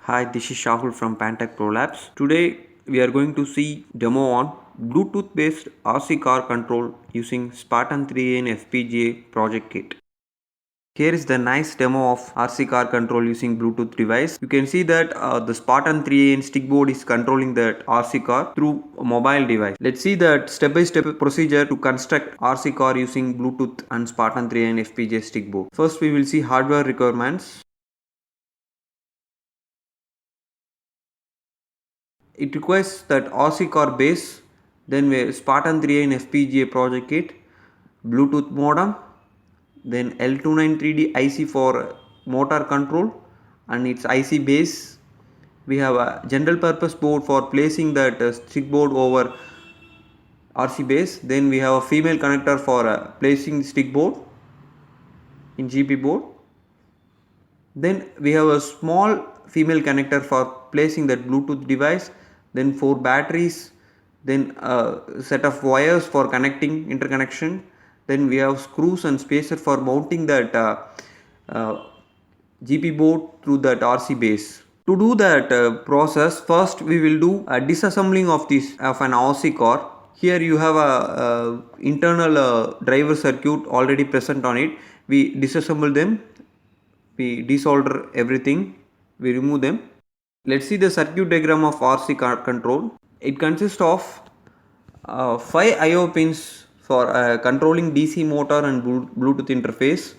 Hi, this is Shahul from Pantech.ai Labs. Today we are going to see demo on Bluetooth based RC car control using Spartan3an FPGA project kit. Here is the nice demo of RC car control using Bluetooth device. You can see that the Spartan3an stick board is controlling that RC car through a mobile device. Let's see that step-by-step procedure to construct RC car using Bluetooth and Spartan3an FPGA stick board. First we will see hardware requirements. It requires that RC car base, then Spartan3an FPGA project kit, Bluetooth modem, then L293D IC for motor control and its IC base. We have a general purpose board for placing that stick board over RC base. Then we have a female connector for placing stick board in GP board. Then we have a small female connector for placing that Bluetooth device, then 4 batteries, then a set of wires for connecting interconnection, then we have screws and spacer for mounting that GP board through that RC base. To do that process, first we will do a disassembling of an RC car. Here you have a internal driver circuit already present on it. We disassemble them, we desolder everything, we remove them. Let's see the circuit diagram of RC car control. It consists of 5 I/O pins for controlling DC motor and Bluetooth interface.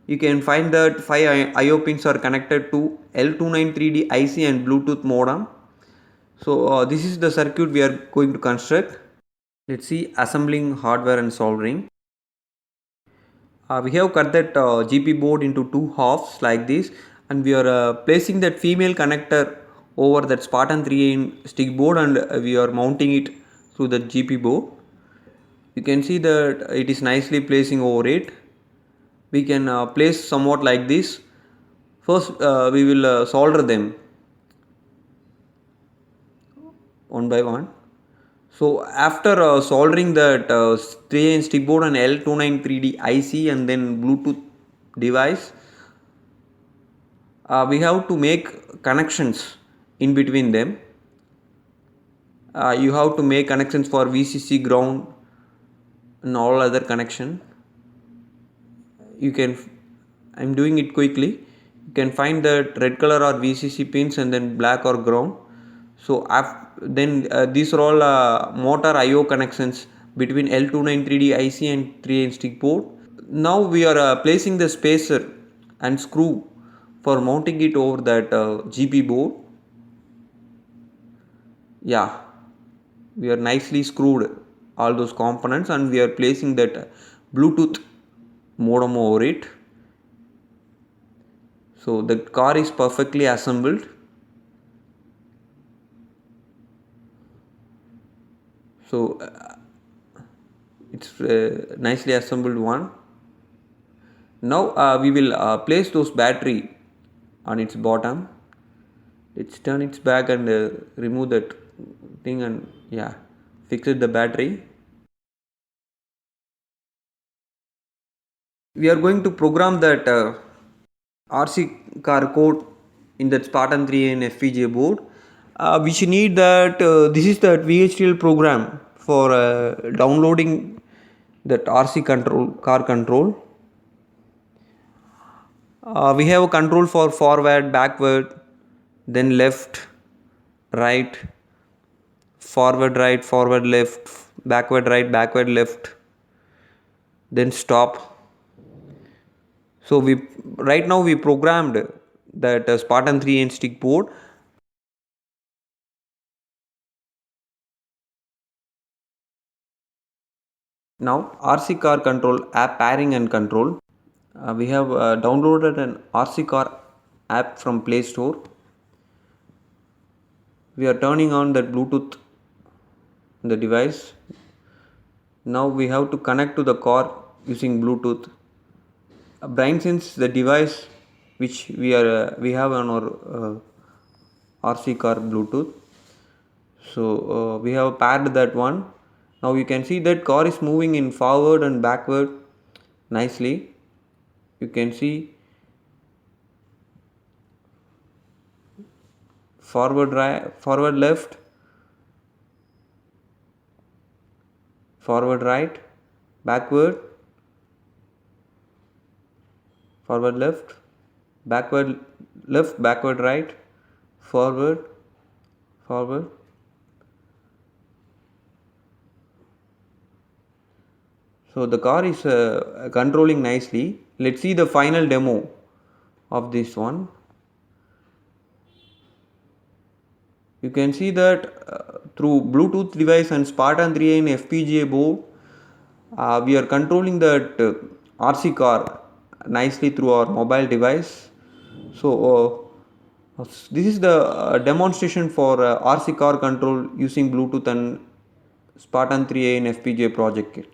You can find that 5 I/O pins are connected to L293D IC and Bluetooth modem. So this is the circuit we are going to construct. Let's see assembling hardware and soldering. We have cut that GP board into 2 halves like this, and we are placing that female connector over that Spartan3an stick board, and we are mounting it through the GP board. You can see that it is nicely placing over it. We can place somewhat like this. First we will solder them one by one. So after soldering that 3-in stick board and L293D IC and then Bluetooth device, we have to make connections in between them. You have to make connections for VCC, ground and all other connection. I'm doing it quickly. You can find that red color are VCC pins and then black or ground. So then these are all motor IO connections between L293D IC and 3-in stick board. Now we are placing the spacer and screw for mounting it over that GP board. Yeah, we are nicely screwed all those components, and we are placing that Bluetooth modem over it. So the car is perfectly assembled. So it's nicely assembled one. Now we will place those battery on its bottom. Let's turn its back and remove that thing, and yeah, fix it the battery. We are going to program that RC car code in that Spartan3an FPGA board. We need that this is that VHDL program for downloading that RC car control. We have a control for forward, backward, then left, right, forward right, forward left, backward right, backward left, then stop. So right now we programmed that Spartan3an stick board. Now RC car control app pairing and control. We have downloaded an RC car app from Play Store. We are turning on that Bluetooth in the device. Now we have to connect to the car using Bluetooth. BrainSense the device which we have on our RC car Bluetooth. So we have paired that one. Now you can see that car is moving in forward and backward nicely. You can see forward right, forward left, forward right, backward, forward left, backward right, forward, forward. So the car is controlling nicely. Let's see the final demo of this one. You can see that through Bluetooth device and Spartan3an FPGA board, we are controlling that RC car nicely through our mobile device. So this is the demonstration for RC car control using Bluetooth and Spartan3an FPGA project kit.